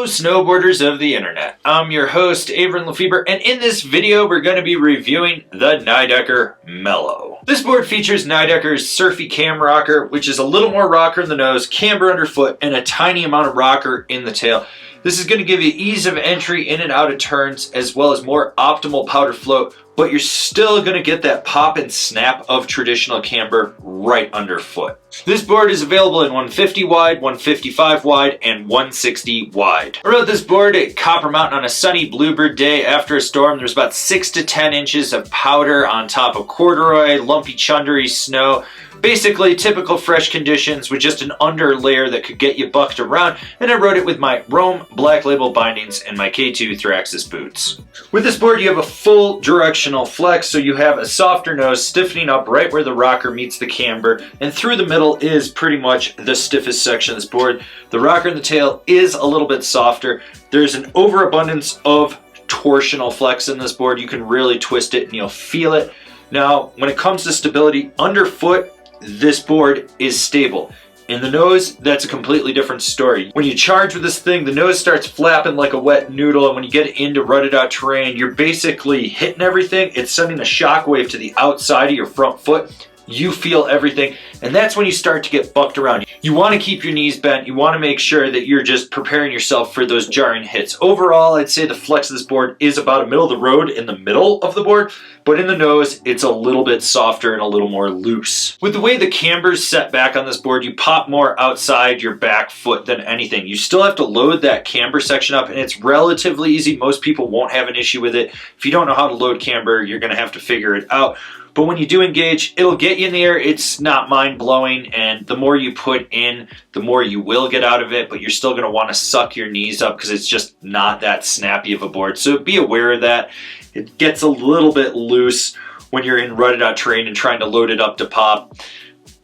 snowboarders of the internet. I'm your host, Avran LeFeber, and in this video we're going to be reviewing the Nidecker Mellow. This board features Nidecker's Surfy Cam Rocker, which is a little more rocker in the nose, camber underfoot, and a tiny amount of rocker in the tail. This is going to give you ease of entry in and out of turns, as well as more optimal powder float, but you're still going to get that pop and snap of traditional camber right underfoot. This board is available in 150 wide, 155 wide, and 160 wide. I rode this board at Copper Mountain on a sunny bluebird day after a storm. There's about 6 to 10 inches of powder on top of corduroy, lumpy chundery snow. Basically typical fresh conditions with just an under layer that could get you bucked around, and I rode it with my Rome Black Label bindings and my K2 Thraxis boots. With this board you have a full directional flex, so you have a softer nose stiffening up right where the rocker meets the camber, and through the middle is pretty much the stiffest section of this board. The rocker in the tail is a little bit softer. There's an overabundance of torsional flex in this board. You can really twist it and you'll feel it. Now when it comes to stability underfoot, this board is stable. In the nose, that's a completely different story. When you charge with this thing, the nose starts flapping like a wet noodle, and when you get into rutted out terrain, you're basically hitting everything. It's sending a shockwave to the outside of your front foot. You feel everything, and that's when you start to get bucked around. You want to keep your knees bent. You want to make sure that you're just preparing yourself for those jarring hits. Overall, I'd say the flex of this board is about a middle of the road in the middle of the board, but in the nose, it's a little bit softer and a little more loose. With the way the camber's set back on this board, you pop more outside your back foot than anything. You still have to load that camber section up, and it's relatively easy. Most people won't have an issue with it. If you don't know how to load camber, you're going to have to figure it out. But when you do engage, it'll get you in the air. It's not mind-blowing, and the more you put in, the more you will get out of it, but you're still going to want to suck your knees up because it's just not that snappy of a board. So be aware of that. It gets a little bit loose when you're in rutted out terrain and trying to load it up to pop.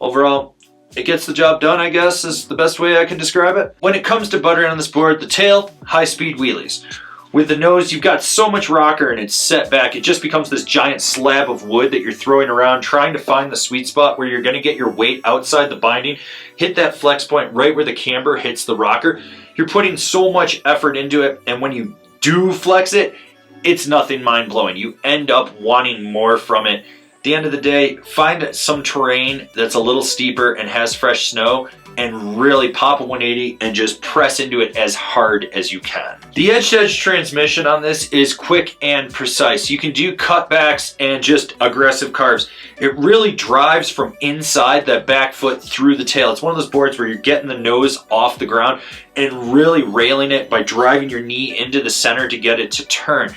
Overall, it gets the job done, I guess, is the best way I can describe it. When it comes to buttering on this board, the tail, high-speed wheelies. With the nose, you've got so much rocker and it's set back, it just becomes this giant slab of wood that you're throwing around, trying to find the sweet spot where you're going to get your weight outside the binding, hit that flex point right where the camber hits the rocker. You're putting so much effort into it, and when you do flex it, it's nothing mind-blowing. You end up wanting more from it. At the end of the day, find some terrain that's a little steeper and has fresh snow, and really pop a 180 and just press into it as hard as you can. The edge-to-edge transmission on this is quick and precise. You can do cutbacks and just aggressive carves. It really drives from inside that back foot through the tail. It's one of those boards where you're getting the nose off the ground and really railing it by driving your knee into the center to get it to turn.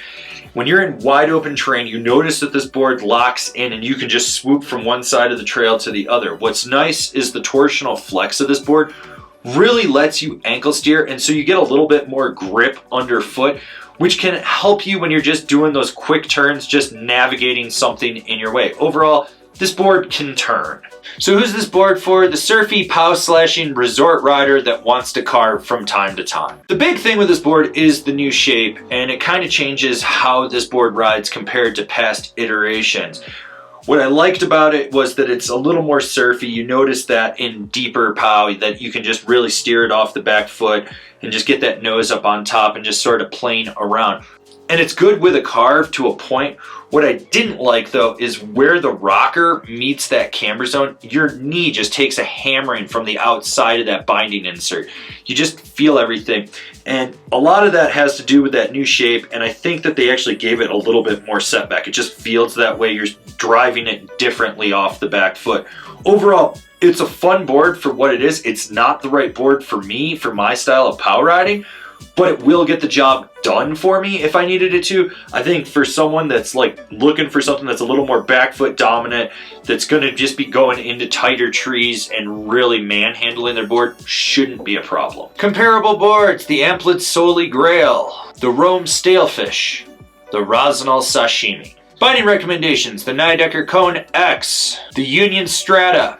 When you're in wide open terrain, you notice that this board locks in and you can just swoop from one side of the trail to the other. What's nice is the torsional flex of this board really lets you ankle steer, and so you get a little bit more grip underfoot, which can help you when you're just doing those quick turns, just navigating something in your way. Overall, this board can turn. So who's this board for? The surfy, pow-slashing resort rider that wants to carve from time to time. The big thing with this board is the new shape, and it kind of changes how this board rides compared to past iterations. What I liked about it was that it's a little more surfy. You notice that in deeper pow that you can just really steer it off the back foot and just get that nose up on top and just sort of plane around. And it's good with a carve to a point. What I didn't like though is where the rocker meets that camber zone, your knee just takes a hammering from the outside of that binding insert. You just feel everything. And a lot of that has to do with that new shape, and I think that they actually gave it a little bit more setback. It just feels that way. You're driving it differently off the back foot. Overall, it's a fun board for what it is. It's not the right board for me, for my style of pow riding, but it will get the job done for me if I needed it to. I think for someone that's like looking for something that's a little more back foot dominant, that's going to just be going into tighter trees and really manhandling their board, shouldn't be a problem. Comparable boards: the Amplid Soli Grail, the Rome Stalefish, the Rosinal Sashimi. Binding recommendations: the Nidecker Cone X, the Union Strata,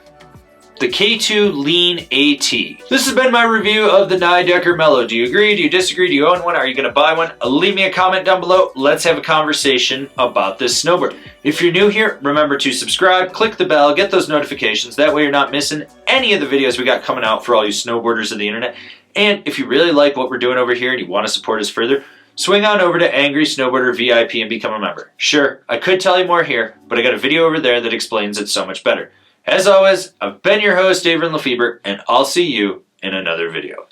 the K2 Lean AT. This has been my review of the Nidecker Mellow. Do you agree? Do you disagree? Do you own one? Are you going to buy one? Leave me a comment down below. Let's have a conversation about this snowboard. If you're new here, remember to subscribe, click the bell, get those notifications. That way you're not missing any of the videos we got coming out for all you snowboarders of the internet. And if you really like what we're doing over here and you want to support us further, swing on over to Angry Snowboarder VIP and become a member. Sure, I could tell you more here, but I got a video over there that explains it so much better. As always, I've been your host, Avran LeFeber, and I'll see you in another video.